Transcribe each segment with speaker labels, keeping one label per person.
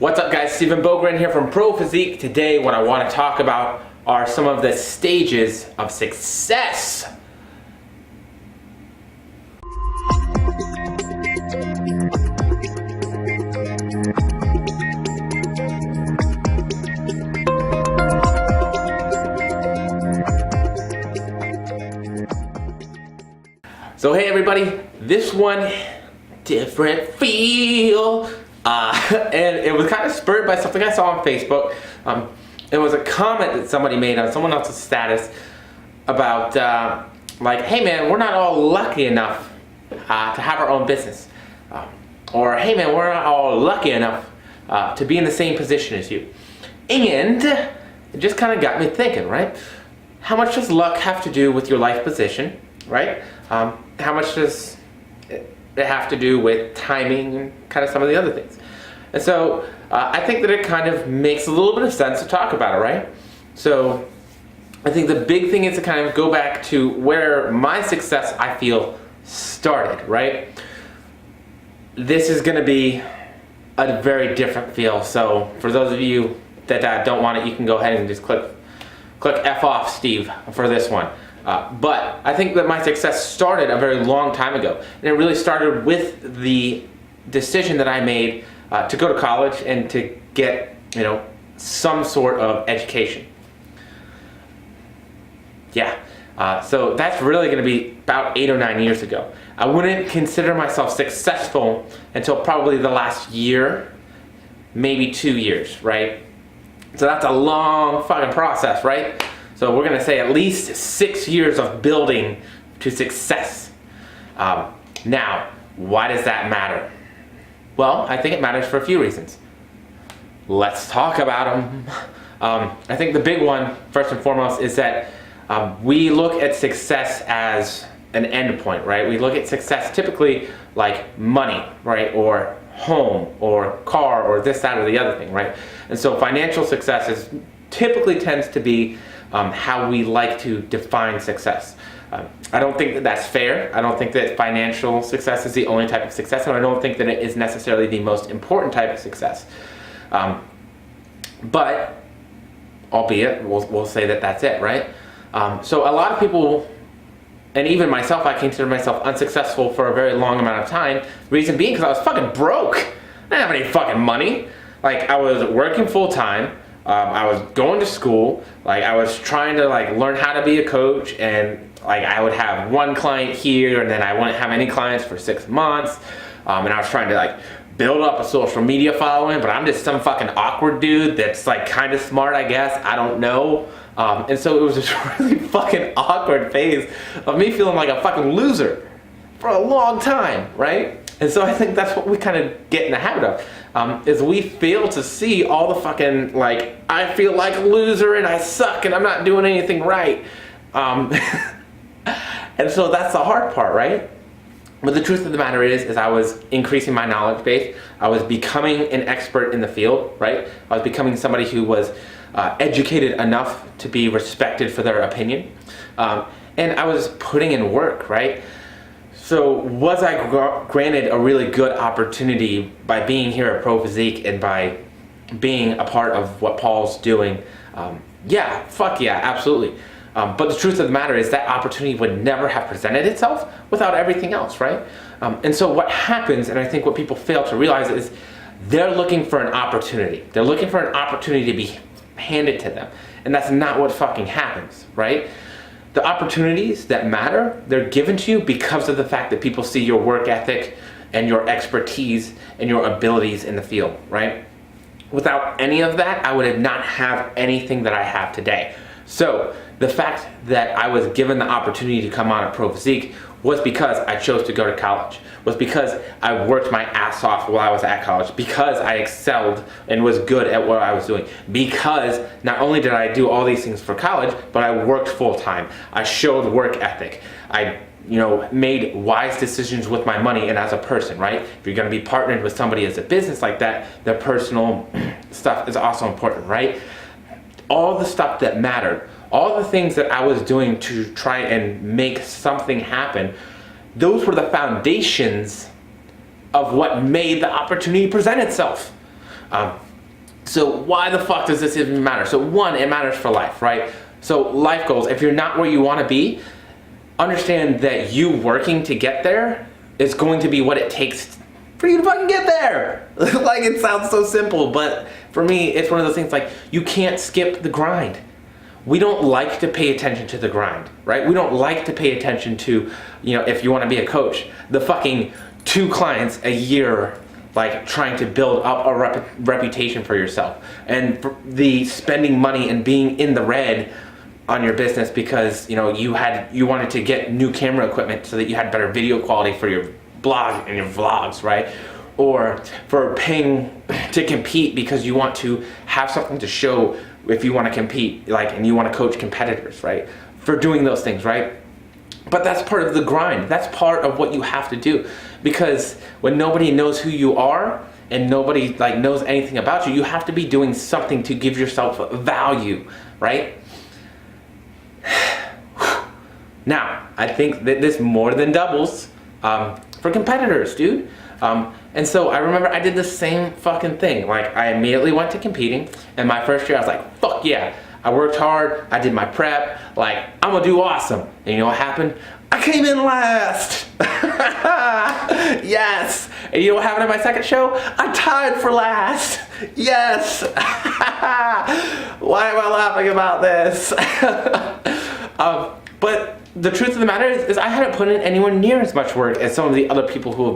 Speaker 1: What's up guys, Stephen Bogren here from Pro Physique. Today what I want to talk about are some of the stages of success. So hey everybody, this one, different feel. And it was kind of spurred by something I saw on Facebook. It was a comment that somebody made on someone else's status about like, hey man, we're not all lucky enough to have our own business. Or hey man, we're not all lucky enough to be in the same position as you. And it just kind of got me thinking, right? How much does luck have to do with your life position, right? How much does it have to do with timing and kind of some of the other things? And so I think that it kind of makes a little bit of sense to talk about it, right? So I think the big thing is to kind of go back to where my success, I feel, started, right? This is going to be a very different feel. So for those of you that don't want it, you can go ahead and just click F off Steve for this one. But I think that my success started a very long time ago, and it really started with the decision that I made to go to college and to get, some sort of education. Yeah, so that's really going to be about 8 or 9 years ago. I wouldn't consider myself successful until probably the last year, maybe 2 years, right? So that's a long fucking process, right? So we're gonna say at least 6 years of building to success. Now, why does that matter? Well, I think it matters for a few reasons. Let's talk about them. I think the big one, first and foremost, is that we look at success as an endpoint, right? We look at success typically like money, right? Or home, or car, or this, that, or the other thing, right? And so financial success typically tends to be how we like to define success. I don't think that that's fair. I don't think that financial success is the only type of success, and I don't think that it is necessarily the most important type of success. But, albeit, we'll say that that's it, right? So a lot of people, and even myself, I consider myself unsuccessful for a very long amount of time. Reason being because I was fucking broke. I didn't have any fucking money. Like, I was working full time. I was going to school. Like, I was trying to learn how to be a coach, and I would have one client here, and then I wouldn't have any clients for 6 months. And I was trying to build up a social media following, but I'm just some fucking awkward dude that's kind of smart, I guess. I don't know. And so it was this really fucking awkward phase of me feeling like a fucking loser for a long time, right? And so I think that's what we kind of get in the habit of, is we fail to see all the fucking, I feel like a loser and I suck and I'm not doing anything right. And so that's the hard part, right? But the truth of the matter is I was increasing my knowledge base. I was becoming an expert in the field, right? I was becoming somebody who was educated enough to be respected for their opinion. And I was putting in work, right? So was I granted a really good opportunity by being here at Pro Physique and by being a part of what Paul's doing? Yeah, fuck yeah, absolutely. But the truth of the matter is that opportunity would never have presented itself without everything else, right? And so what happens, and I think what people fail to realize, is they're looking for an opportunity. They're looking for an opportunity to be handed to them. And that's not what fucking happens, right? The opportunities that matter, they're given to you because of the fact that people see your work ethic and your expertise and your abilities in the field, right? Without any of that, I would not have anything that I have today. So the fact that I was given the opportunity to come on at Pro Physique was because I chose to go to college, was because I worked my ass off while I was at college, because I excelled and was good at what I was doing, because not only did I do all these things for college, but I worked full time. I showed work ethic. I made wise decisions with my money and as a person, right? If you're gonna be partnered with somebody as a business like that, the personal stuff is also important, right? All the stuff that mattered, all the things that I was doing to try and make something happen, those were the foundations of what made the opportunity present itself. So why the fuck does this even matter? So one, it matters for life, right? So life goals, if you're not where you want to be, understand that you working to get there is going to be what it takes for you to fucking get there. Like, it sounds so simple, but for me, it's one of those things like, you can't skip the grind. We don't like to pay attention to the grind, right? We don't like to pay attention to, you know, if you want to be a coach, the fucking 2 clients a year, like trying to build up a reputation for yourself, and the spending money and being in the red on your business because, you know, you wanted to get new camera equipment so that you had better video quality for your blog and your vlogs, right? Or for paying to compete because you want to have something to show if you want to compete, like, and you want to coach competitors, right? For doing those things, right? But that's part of the grind. That's part of what you have to do, because when nobody knows who you are and nobody like knows anything about you, you have to be doing something to give yourself value, right? Now, I think that this more than doubles for competitors, dude. And so I remember I did the same fucking thing. Like, I immediately went to competing, and my first year I was like, fuck yeah. I worked hard, I did my prep, like, I'm gonna do awesome. And you know what happened? I came in last. Yes. And you know what happened at my second show? I tied for last. Yes. Why am I laughing about this? But the truth of the matter is I hadn't put in anywhere near as much work as some of the other people who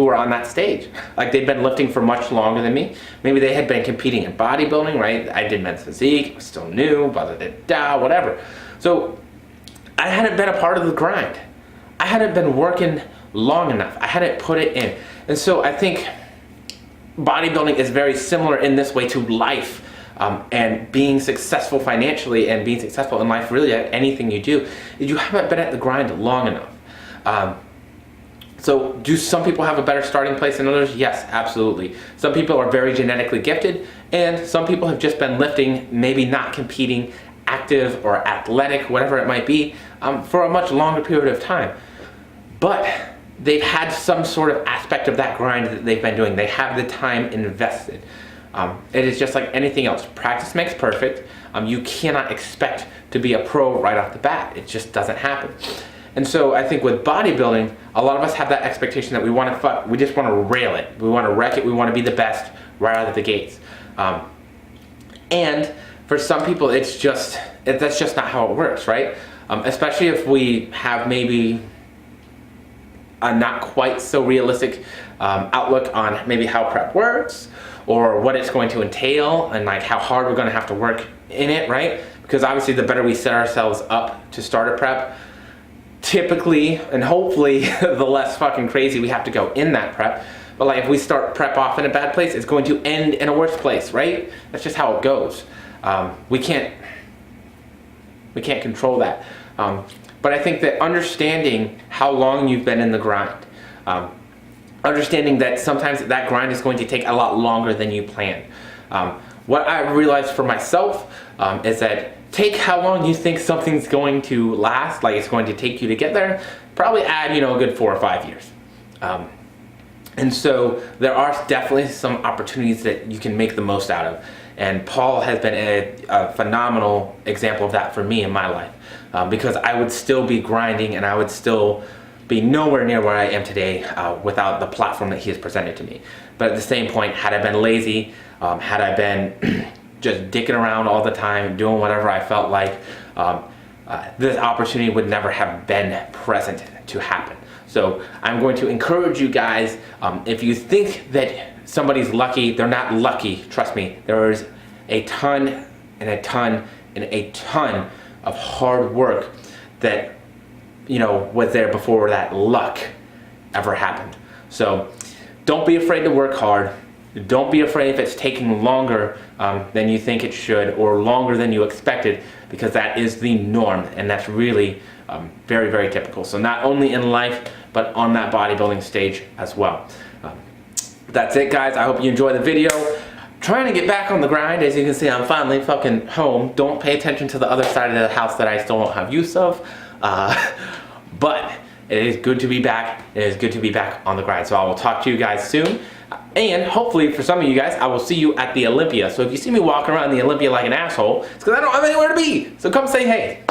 Speaker 1: were on that stage. Like, they'd been lifting for much longer than me. Maybe they had been competing in bodybuilding, right? I did men's physique, I was still new, blah, blah, blah, whatever. So I hadn't been a part of the grind. I hadn't been working long enough. I hadn't put it in. And so I think bodybuilding is very similar in this way to life. And being successful financially and being successful in life, really at anything you do, you haven't been at the grind long enough. So do some people have a better starting place than others? Yes, absolutely. Some people are very genetically gifted, and some people have just been lifting, maybe not competing, active or athletic, whatever it might be, for a much longer period of time. But they've had some sort of aspect of that grind that they've been doing. They have the time invested. It is just like anything else. Practice makes perfect. You cannot expect to be a pro right off the bat. It just doesn't happen. And so I think with bodybuilding, a lot of us have that expectation that we just want to rail it. We want to wreck it. We want to be the best right out of the gates. And for some people, that's just not how it works, right? Especially if we have maybe a not quite so realistic outlook on maybe how prep works, or what it's going to entail, and like how hard we're going to have to work in it, right? Because obviously the better we set ourselves up to start a prep, typically and hopefully the less fucking crazy we have to go in that prep. But like, if we start prep off in a bad place, it's going to end in a worse place, right? That's just how it goes. We can't control that. But I think that understanding how long you've been in the grind, understanding that sometimes that grind is going to take a lot longer than you planned. What I realized for myself is that take how long you think something's going to last, like it's going to take you to get there, probably add, you know, a good 4 or 5 years. And so there are definitely some opportunities that you can make the most out of. And Paul has been a phenomenal example of that for me in my life, because I would still be grinding and I would still be nowhere near where I am today without the platform that he has presented to me. But at the same point, had I been lazy, had I been just dicking around all the time, doing whatever I felt like, this opportunity would never have been present to happen. So I'm going to encourage you guys, if you think that somebody's lucky, they're not lucky. Trust me, there is a ton and a ton and a ton of hard work that, you know, was there before that luck ever happened. So don't be afraid to work hard. Don't be afraid if it's taking longer than you think it should, or longer than you expected, because that is the norm, and that's really very, very typical. So not only in life, but on that bodybuilding stage as well. That's it, guys. I hope you enjoyed the video. Trying to get back on the grind. As you can see, I'm finally fucking home. Don't pay attention to the other side of the house that I still don't have use of. But it is good to be back. It is good to be back on the grind. So I will talk to you guys soon. And hopefully for some of you guys, I will see you at the Olympia. So if you see me walking around the Olympia like an asshole, it's because I don't have anywhere to be. So come say hey.